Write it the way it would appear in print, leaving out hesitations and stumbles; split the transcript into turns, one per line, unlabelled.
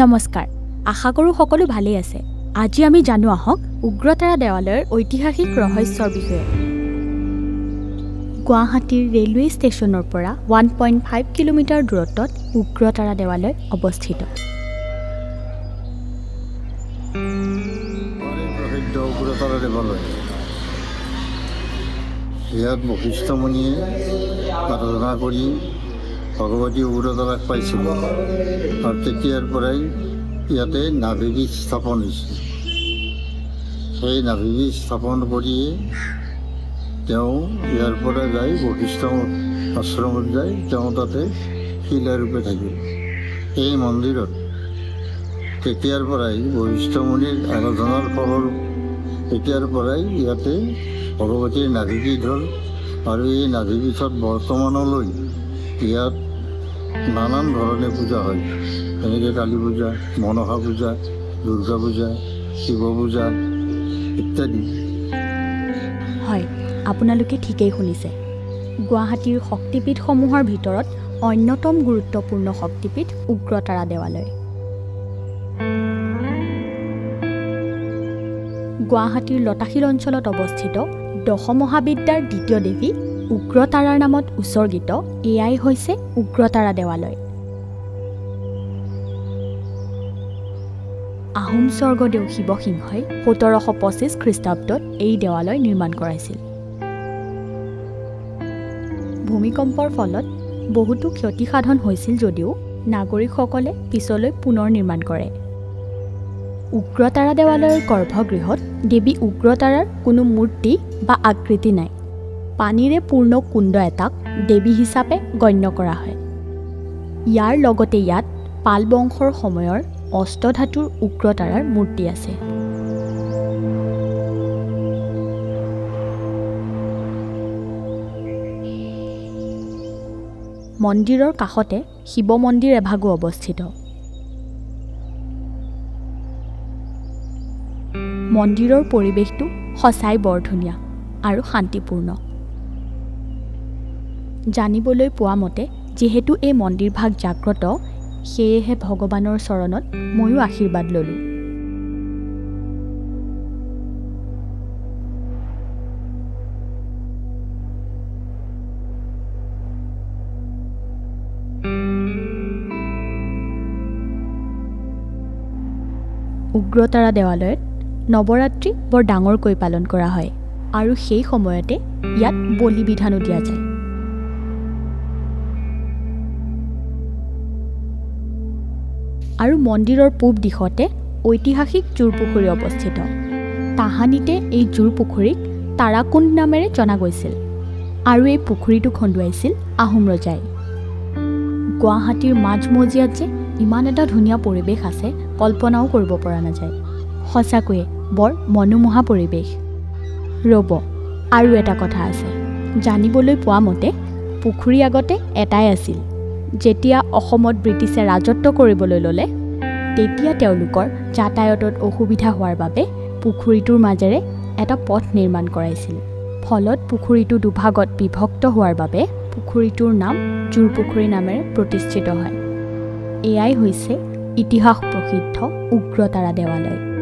নমস্কাৰ, আশা কৰোঁ সকলো ভালেই আছে। আজি আমি জানো আহক উগ্ৰতাৰা দেৱালয়ৰ ঐতিহাসিক ৰহস্যৰ বিষয়ে। গুৱাহাটীৰ ৰেলৱে ষ্টেচনৰ পৰা 1.5 কিলোমিটাৰ দূৰত্বত উগ্ৰতাৰা দেৱালয় অৱস্থিত।
উগ্ৰতাৰা দেৱালয় ইয়াত বশিষ্ঠ মুনিয়ে আৰাধনা কৰি ভগৱতী উগ্ৰতাৰাক পাইছিল আৰু তেতিয়াৰ পৰাই ইয়াতে নাভিবীজ স্থাপন হৈছিল। সেই নাভিবীজ স্থাপন কৰিয়ে তেওঁ ইয়াৰ পৰা যাই বশিষ্ঠ আশ্ৰমত যায়, তেওঁ তাতে শিলাৰূপে থাকিল। এই মন্দিৰত তেতিয়াৰ পৰাই বশিষ্ঠ মুনিৰ আৰাধনাৰ ফলৰ তেতিয়াৰ পৰাই ইয়াতে ভগৱতীৰ নাভিবীজ হ'ল আৰু এই নাভিবীজত বৰ্তমানলৈ ইয়াত নানান ধৰণে পূজা হয়, যেনেকৈ কালী পূজা, মনসা পূজা, দুৰ্গা পূজা, শিৱ পূজা ইত্যাদি।
হয়, আপোনালোকে ঠিকেই শুনিছে। গুৱাহাটীৰ শক্তিপীঠসমূহৰ ভিতৰত অন্যতম গুৰুত্বপূৰ্ণ শক্তিপীঠ উগ্ৰতাৰা দেৱালয়। গুৱাহাটীৰ লতাশিল অঞ্চলত অৱস্থিত দশমহাবিদ্যাৰ দ্বিতীয় দেৱী উগ্ৰতাৰাৰ নামত উৎসৰ্গিত এয়াই হৈছে উগ্ৰতাৰা দেৱালয়। আহোম স্বৰ্গদেউ শিৱসিংহই 1725 খ্ৰীষ্টাব্দত এই দেৱালয় নিৰ্মাণ কৰাইছিল। ভূমিকম্পৰ ফলত বহুতো ক্ষতিসাধন হৈছিল যদিও নাগৰিকসকলে পিছলৈ পুনৰ নিৰ্মাণ কৰে। উগ্ৰতাৰা দেৱালয়ৰ গৰ্ভগৃহত দেৱী উগ্ৰতাৰাৰ কোনো মূৰ্তি বা আকৃতি নাই। পানীৰে পূৰ্ণ কুণ্ড এটাক দেৱী হিচাপে গণ্য কৰা হয়। ইয়াৰ লগতে ইয়াত পাল বংশৰ সময়ৰ অষ্টধাতুৰ উগ্ৰতাৰাৰ মূৰ্তি আছে। মন্দিৰৰ কাষতে শিৱ মন্দিৰ এভাগো অৱস্থিত। মন্দিৰৰ পৰিৱেশটো সঁচাই বৰ ধুনীয়া আৰু শান্তিপূৰ্ণ। জানিবলৈ পোৱা মতে যিহেতু এই মন্দিৰভাগ জাগ্ৰত, সেয়েহে ভগৱানৰ চৰণত ময়ো আশীৰ্বাদ ল'লোঁ। উগ্ৰতাৰা দেৱালয়ত নৱৰাত্ৰি বৰ ডাঙৰকৈ পালন কৰা হয় আৰু সেই সময়তে ইয়াত বলি বিধানো দিয়া যায়। আৰু মন্দিৰৰ পূব দিশতে ঐতিহাসিক জোৰ পুখুৰী অৱস্থিত। তাহানিতে এই জোৰ পুখুৰীক তাৰাকুণ্ড নামেৰে জনা গৈছিল আৰু এই পুখুৰীটো খন্দুৱাইছিল আহোম ৰজাই। গুৱাহাটীৰ মাজমজিয়াত যে ইমান এটা ধুনীয়া পৰিৱেশ আছে কল্পনাও কৰিব পৰা নাযায়। সঁচাকৈয়ে বৰ মনোমোহা পৰিৱেশ। ৰ'ব, আৰু এটা কথা আছে। জানিবলৈ পোৱা মতে পুখুৰী আগতে এটাই আছিল। যেতিয়া অসমত ব্ৰিটিছে ৰাজত্ব কৰিবলৈ ল'লে তেতিয়া তেওঁলোকৰ যাতায়াতত অসুবিধা হোৱাৰ বাবে পুখুৰীটোৰ মাজেৰে এটা পথ নিৰ্মাণ কৰাইছিল। ফলত পুখুৰীটো দুভাগত বিভক্ত হোৱাৰ বাবে পুখুৰীটোৰ নাম জোৰ পুখুৰী নামেৰে প্ৰতিষ্ঠিত হয়। এয়াই হৈছে ইতিহাস প্ৰসিদ্ধ উগ্ৰতাৰা দেৱালয়।